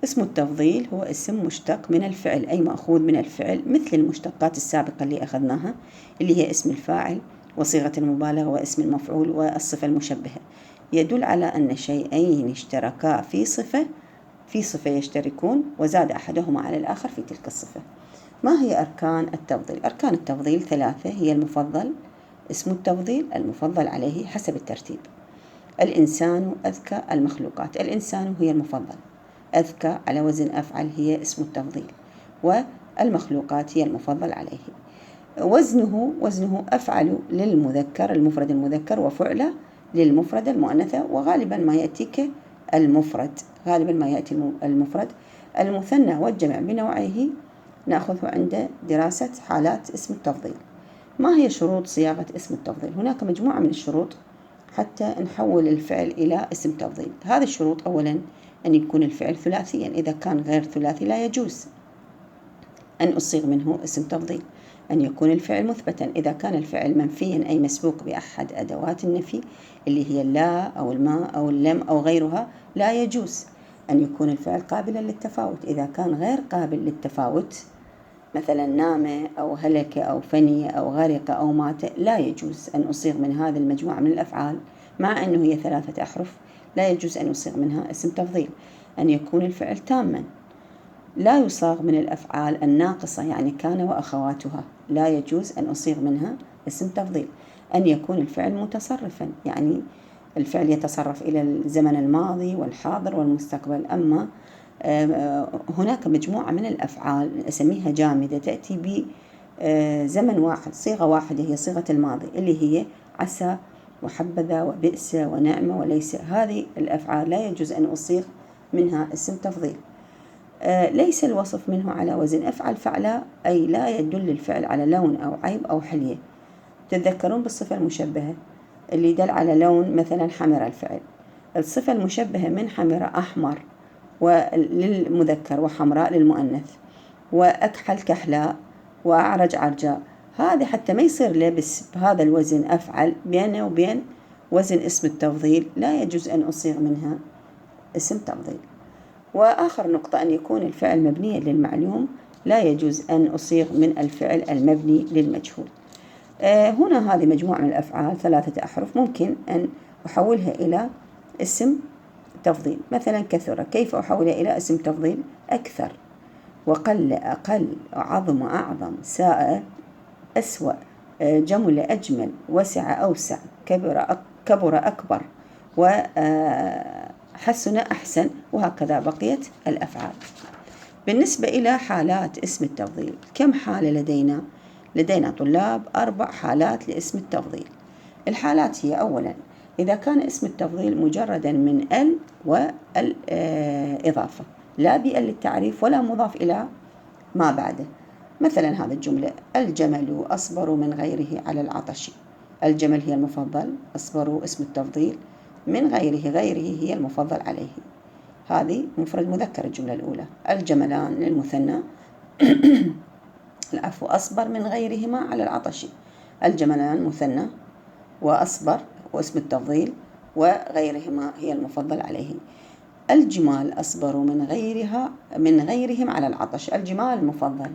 اسم التفضيل هو اسم مشتق من الفعل، أي مأخوذ من الفعل، مثل المشتقات السابقة اللي أخذناها اللي هي اسم الفاعل وصيغة المبالغة واسم المفعول والصفة المشبهة. يدل على أن شيئين اشتركا في صفة يشتركون وزاد أحدهما على الآخر في تلك الصفة. ما هي أركان التفضيل؟ أركان التفضيل 3، هي المفضل، اسم التفضيل، المفضل عليه حسب الترتيب. الإنسان أذكى المخلوقات، الإنسان هي المفضل، أذكى على وزن أفعل هي اسم التفضيل، والمخلوقات هي المفضل عليه. وزنه أفعل للمذكر المفرد المذكر، وفعل للمفرد المؤنثة، وغالبا ما يأتيك المفرد، غالبا ما يأتي المفرد. المثنى والجمع بنوعيه نأخذه عند دراسة حالات اسم التفضيل. ما هي شروط صياغة اسم التفضيل؟ هناك مجموعة من الشروط حتى نحول الفعل إلى اسم تفضيل. هذه الشروط: أولا أن يكون الفعل ثلاثيا، إذا كان غير ثلاثي لا يجوز أن أصيغ منه اسم تفضيل. أن يكون الفعل مثبتا، إذا كان الفعل منفيا أي مسبوق بأحد أدوات النفي اللي هي لا أو الماء أو اللم أو غيرها لا يجوز. أن يكون الفعل قابلا للتفاوت، إذا كان غير قابل للتفاوت مثلا نام أو هلك أو فني أو غرق أو مات لا يجوز أن أصيغ من هذه المجموعة من الأفعال، مع أنه هي 3 أحرف لا يجوز أن أصيغ منها اسم تفضيل. أن يكون الفعل تاما، لا يصاغ من الأفعال الناقصة يعني كان وأخواتها، لا يجوز أن أصيغ منها اسم تفضيل. أن يكون الفعل متصرفا، يعني الفعل يتصرف إلى الزمن الماضي والحاضر والمستقبل. أما هناك مجموعة من الأفعال أسميها جامدة تأتي بزمن واحد، صيغة واحدة هي صيغة الماضي اللي هي عسى وحبذا وبئس ونعم وليس. هذه الأفعال لا يجوز أن أصيغ منها اسم تفضيل. ليس الوصف منه على وزن أفعل فعلا، أي لا يدل الفعل على لون أو عيب أو حلية. تتذكرون بالصفة المشبهة اللي دل على لون، مثلا حمر الفعل، الصفة المشبهة من حمر أحمر للمذكر وحمراء للمؤنث، وأكحل كحلاء، وأعرج عرجاء. هذا حتى ما يصير لبس بهذا الوزن أفعل بينه وبين وزن اسم التفضيل لا يجوز أن أصيغ منها اسم تفضيل. وآخر نقطة أن يكون الفعل مبنيا للمعلوم، لا يجوز أن أصيغ من الفعل المبني للمجهول. هنا هذه مجموعة من الأفعال 3 أحرف ممكن أن أحولها إلى اسم تفضيل. مثلا كثر، كيف أحولها إلى اسم تفضيل؟ أكثر، وقل أقل، عظم أعظم، ساء أسوأ، جمل أجمل، وسع أوسع، كبر أكبر، وحسن أحسن، وهكذا بقية الأفعال. بالنسبة إلى حالات اسم التفضيل، كم حالة لدينا؟ لدينا طلاب 4 حالات لاسم التفضيل. الحالات هي: أولا إذا كان اسم التفضيل مجردا من ال والإضافة، لا بال للتعريف ولا مضاف إلى ما بعده. مثلا هذه الجملة: الجمل أصبر من غيره على العطش. الجمل هي المفضل، أصبر اسم التفضيل، من غيره هي المفضل عليه. هذه مفرد مذكر الجملة الأولى. الجملان للمثنى العفو، أصبر من غيرهما على العطش. الجملان مثنى، وأصبر واسم التفضيل، وغيرهما هي المفضل عليه. الجمال أصبروا من غيرهم على العطش. الجمال المفضل،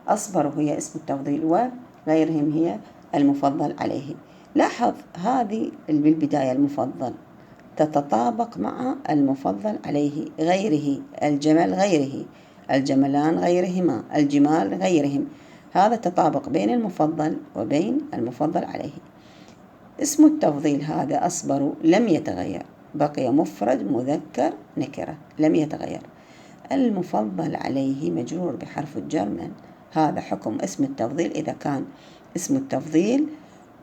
أصبروا هي اسم التفضيل، وغيرهم هي المفضل عليه. لاحظ هذه بالبداية المفضل تتطابق مع المفضل عليه، غيره، الجمل غيره، الجملان غيرهما، الجمال غيرهم. هذا تطابق بين المفضل وبين المفضل عليه. اسم التفضيل هذا أصبروا لم يتغير، بقي مفرد مذكر نكرة لم يتغير. المفضل عليه مجرور بحرف الجر من. هذا حكم اسم التفضيل إذا كان اسم التفضيل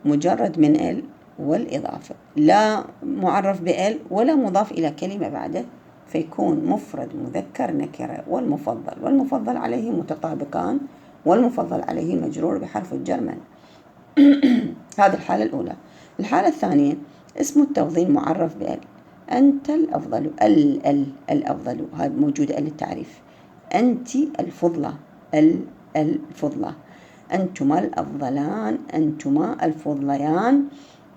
مجرد من ال والإضافة، لا معرف بال ولا مضاف إلى كلمة بعده، فيكون مفرد مذكر نكرة. والمفضل عليه متطابقان، والمفضل عليه مجرور بحرف الجر من. هذه الحالة الأولى. الحالة الثانية: اسم التفضيل معرف بال. أنت الأفضل، الأفضل، هذا موجودة للتعريف. أنت الفضلة، الفضلة. أنتما الأفضلان، أنتما الفضليان،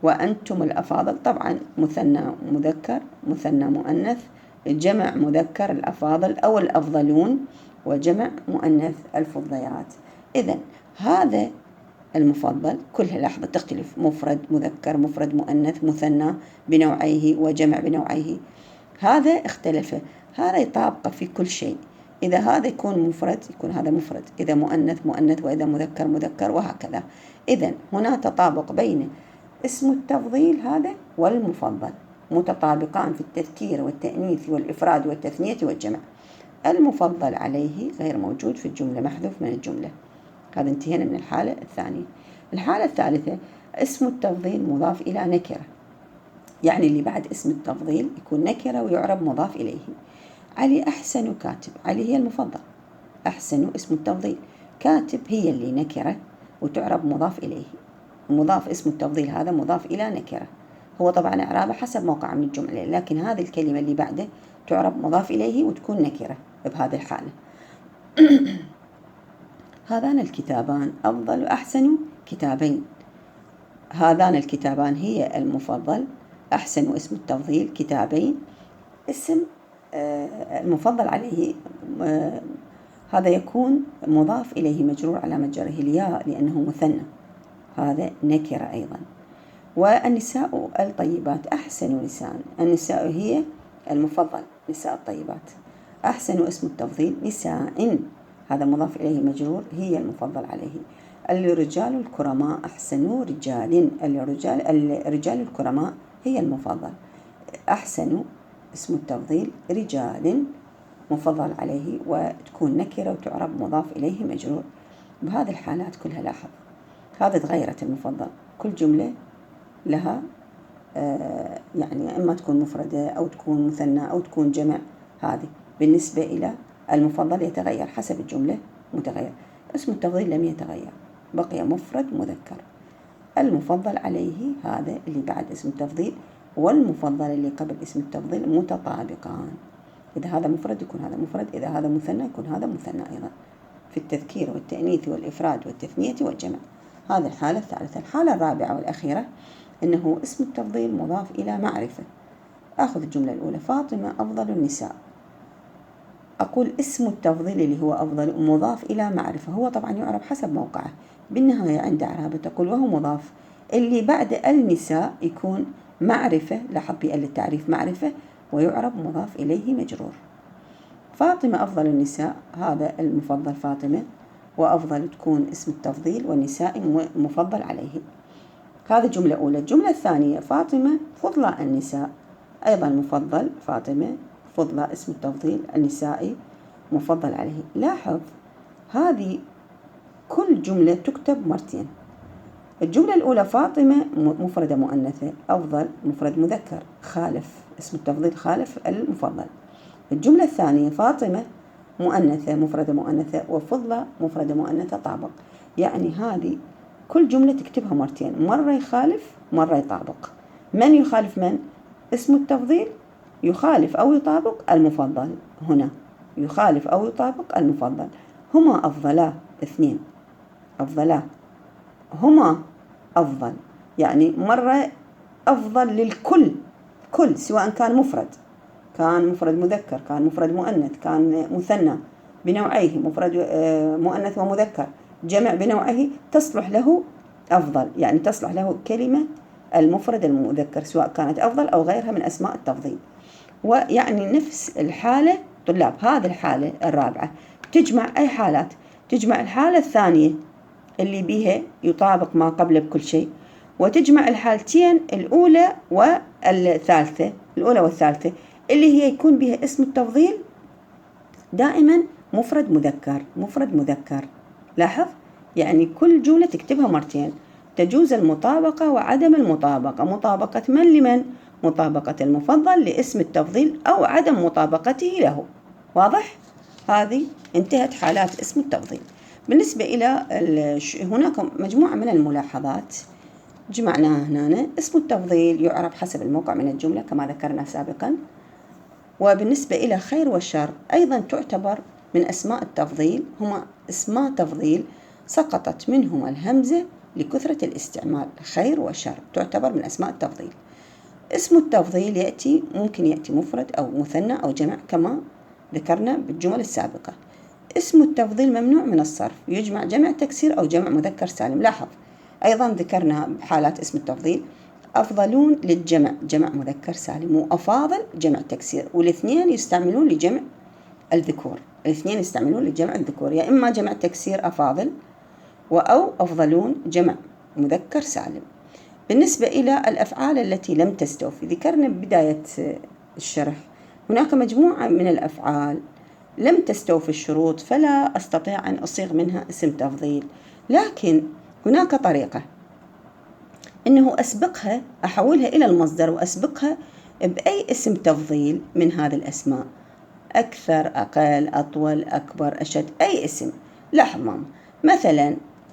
وأنتم الأفاضل. طبعا مثنى مذكر، مثنى مؤنث، جمع مذكر الأفاضل أو الأفضلون، وجمع مؤنث الفضليات. إذن هذا المفضل كلها لاحظة تختلف، مفرد مذكر، مفرد مؤنث، مثنى بنوعيه وجمع بنوعيه، هذا اختلف، هذا يطابق في كل شيء. إذا هذا يكون مفرد يكون هذا مفرد، إذا مؤنث مؤنث، وإذا مذكر مذكر، وهكذا. إذن هنا تطابق بين اسم التفضيل هذا والمفضل، متطابقان في التذكير والتأنيث والإفراد والتثنية والجمع. المفضل عليه غير موجود في الجملة، محذوف من الجملة. هذا انتهينا من الحالة الثانية. الحالة الثالثة اسم التفضيل مضاف إلى نكرة، يعني اللي بعد اسم التفضيل يكون نكرة ويعرب مضاف إليه. علي أحسن كاتب، علي هي المفضل، أحسن اسم التفضيل، كاتب هي اللي نكرة وتعرب مضاف إليه. مضاف اسم التفضيل هذا مضاف إلى نكرة، هو طبعا إعرابه حسب موقع من الجملة، لكن هذه الكلمة اللي بعده تعرب مضاف إليه وتكون نكرة بهذه الحالة. هذان الكتابان أفضل وأحسن كتابين. هذان الكتابان هي المفضل، أحسن اسم التفضيل، كتابين اسم المفضل عليه هذا يكون مضاف إليه مجرور علامة جره الياء لأنه مثنى، هذا نكرة أيضا. والنساء الطيبات أحسن نساء، النساء هي المفضل، نساء الطيبات، أحسن اسم التفضيل نساء، هذا مضاف إليه مجرور، هي المفضل عليه. الرجال الكرماء أحسن رجال، الرجال الكرماء هي المفضل، أحسن اسم التفضيل رجال مفضل عليه، وتكون نكرة وتعرب مضاف إليه مجرور. بهذه الحالات كلها لاحظ هذا تغيرت المفضل، كل جملة لها يعني إما تكون مفردة أو تكون مثنى أو تكون جمع، هذه بالنسبة إلى المفضل يتغير حسب الجملة متغير. اسم التفضيل لم يتغير، بقي مفرد مذكر. المفضل عليه هذا اللي بعد اسم التفضيل والمفضل اللي قبل اسم التفضيل متطابقان، إذا هذا مفرد يكون هذا مفرد، إذا هذا مثنى يكون هذا مثنى أيضا، في التذكير والتأنيث والإفراد والتثنية والجمع. هذه الحالة الثالثة. الحالة الرابعة والأخيرة إنه اسم التفضيل مضاف إلى معرفة. أخذ الجملة الأولى، فاطمة أفضل النساء، أقول اسم التفضيل اللي هو أفضل مضاف إلى معرفة، هو طبعا يعرف حسب موقعه، بالنهاية عند إعرابه تقول وهو مضاف، اللي بعد النساء يكون معرفة، لاحظ بأل التعريف معرفة، ويعرب مضاف إليه مجرور. فاطمة أفضل النساء، هذا المفضل فاطمة، وأفضل تكون اسم التفضيل، والنساء مفضل عليه. هذه الجملة الأولى. الجملة الثانية، فاطمة فضلى النساء، أيضا مفضل فاطمة، فضلى اسم التفضيل، النساء مفضل عليه. لاحظ هذه كل جملة تكتب مرتين. الجملة الأولى فاطمة مفردة مؤنثة، أفضل مفرد مذكر، خالف اسم التفضيل خالف المفضل. الجملة الثانية فاطمة مؤنثة مفردة مؤنثة، وفضلى مفردة مؤنثة طابق، يعني هذه كل جملة تكتبها مرتين، مرة يخالف مرة يطابق. من يخالف من؟ اسم التفضيل يخالف أو يطابق المفضل، هنا يخالف أو يطابق المفضل. هما أفضلا، اثنين أفضلا، هما أفضل، يعني مرة أفضل للكل، كل سواء كان مفرد، كان مفرد مذكر، كان مفرد مؤنث، كان مثنى بنوعيه، مفرد مؤنث ومذكر، جمع بنوعه، تصلح له أفضل، يعني تصلح له كلمة المفرد المذكر سواء كانت أفضل أو غيرها من أسماء التفضيل. ويعني نفس الحالة طلاب، هذه الحالة الرابعة تجمع أي حالات؟ تجمع الحالة الثانية اللي بيها يطابق ما قبل بكل شيء، وتجمع الحالتين الأولى والثالثة، الأولى والثالثة اللي هي يكون بها اسم التفضيل دائما مفرد مذكر، مفرد مذكر. لاحظ يعني كل جملة تكتبها مرتين، تجوز المطابقة وعدم المطابقة. مطابقة من لمن؟ مطابقة المفضل لاسم التفضيل أو عدم مطابقته له. واضح؟ هذه انتهت حالات اسم التفضيل. بالنسبة إلى هناك مجموعة من الملاحظات جمعناها هنا. اسم التفضيل يعرف حسب الموقع من الجملة كما ذكرنا سابقا. وبالنسبة إلى خير والشر أيضا تعتبر من أسماء التفضيل، هما اسماء تفضيل سقطت منهما الهمزة لكثرة الاستعمال، خير وشر تعتبر من أسماء التفضيل. اسم التفضيل ممكن يأتي مفرد أو مثنى أو جمع كما ذكرنا بالجمل السابقة. اسم التفضيل ممنوع من الصرف، يجمع جمع تكسير أو جمع مذكر سالم. لاحظ أيضا ذكرنا بحالات اسم التفضيل أفضلون للجمع جمع مذكر سالم، وأفاضل جمع تكسير، والاثنين يستعملون لجمع الذكور. الاثنين يستعملون لجمع الذكور، يا إما جمع تكسير أفاضل أو أفضلون جمع مذكر سالم. بالنسبة إلى الأفعال التي لم تستوفي، ذكرنا ببداية الشرح هناك مجموعة من الأفعال لم تستوفي الشروط، فلا أستطيع أن أصيغ منها اسم تفضيل، لكن هناك طريقة أنه أسبقها، أحولها إلى المصدر وأسبقها بأي اسم تفضيل من هذه الأسماء، أكثر، أقل، أطول، أكبر، أشد، أي اسم. لاحظ ماما،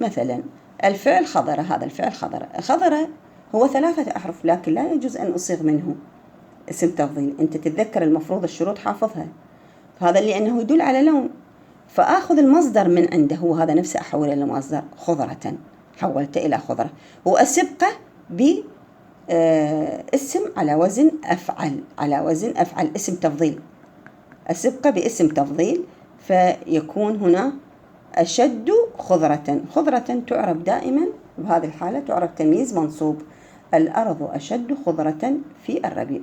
مثلا الفعل خضرة، هذا الفعل خضرة هو 3 أحرف، لكن لا يجوز أن أصيغ منه اسم تفضيل. أنت تتذكر المفروض الشروط حافظها، هذا لأنه يدل على لون، فآخذ المصدر من عنده، هو هذا نفسه أحوله إلى مصدر، خضرة، حولته إلى خضرة، وأسبقه باسم على وزن أفعل، اسم تفضيل، أسبقه باسم تفضيل، فيكون هنا أشد خضرة. خضرة تعرب دائما بهذه الحالة تعرب تمييز منصوب، الأرض أشد خضرة في الربيع.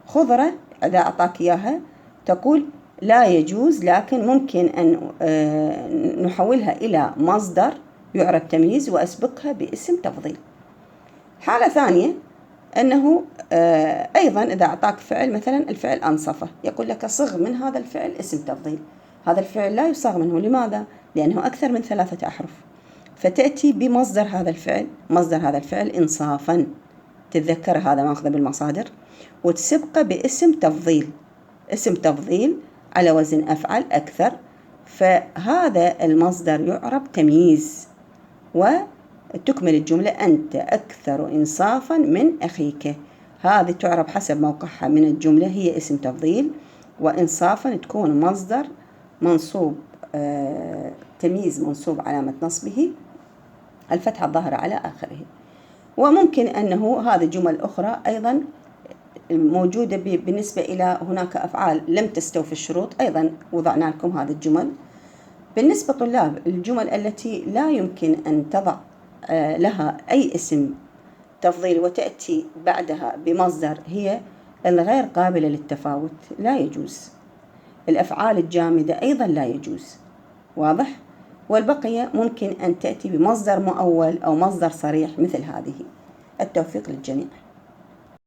خضرة إذا أعطاك إياها تقول لا يجوز، لكن ممكن أن نحولها إلى مصدر يعرب تمييز وأسبقها باسم تفضيل. حالة ثانية أنه أيضا إذا أعطاك فعل، مثلا الفعل أنصفه، يقول لك صغ من هذا الفعل اسم تفضيل. هذا الفعل لا يصاغ منه، لماذا؟ لأنه أكثر من 3 أحرف، فتأتي بمصدر هذا الفعل، مصدر هذا الفعل إنصافا، تتذكر هذا ماخذه بالمصادر، وتسبقه باسم تفضيل، اسم تفضيل على وزن أفعل، أكثر، فهذا المصدر يعرب تمييز، وتكمل الجملة أنت أكثر إنصافا من أخيك. هذه تعرب حسب موقعها من الجملة هي اسم تفضيل، وإنصافا تكون مصدر منصوب، تمييز منصوب علامة نصبه الفتحة الظاهرة على آخره. وممكن أنه هذه جمل أخرى أيضا موجودة بالنسبة إلى هناك أفعال لم تستوفي الشروط، أيضا وضعنا لكم هذه الجمل. بالنسبة طلاب الجمل التي لا يمكن أن تضع لها أي اسم تفضيل وتأتي بعدها بمصدر، هي الغير قابلة للتفاوت، لا يجوز. الأفعال الجامدة أيضا لا يجوز، واضح؟ والبقية ممكن أن تأتي بمصدر مؤول أو مصدر صريح مثل هذه. التوفيق للجميع.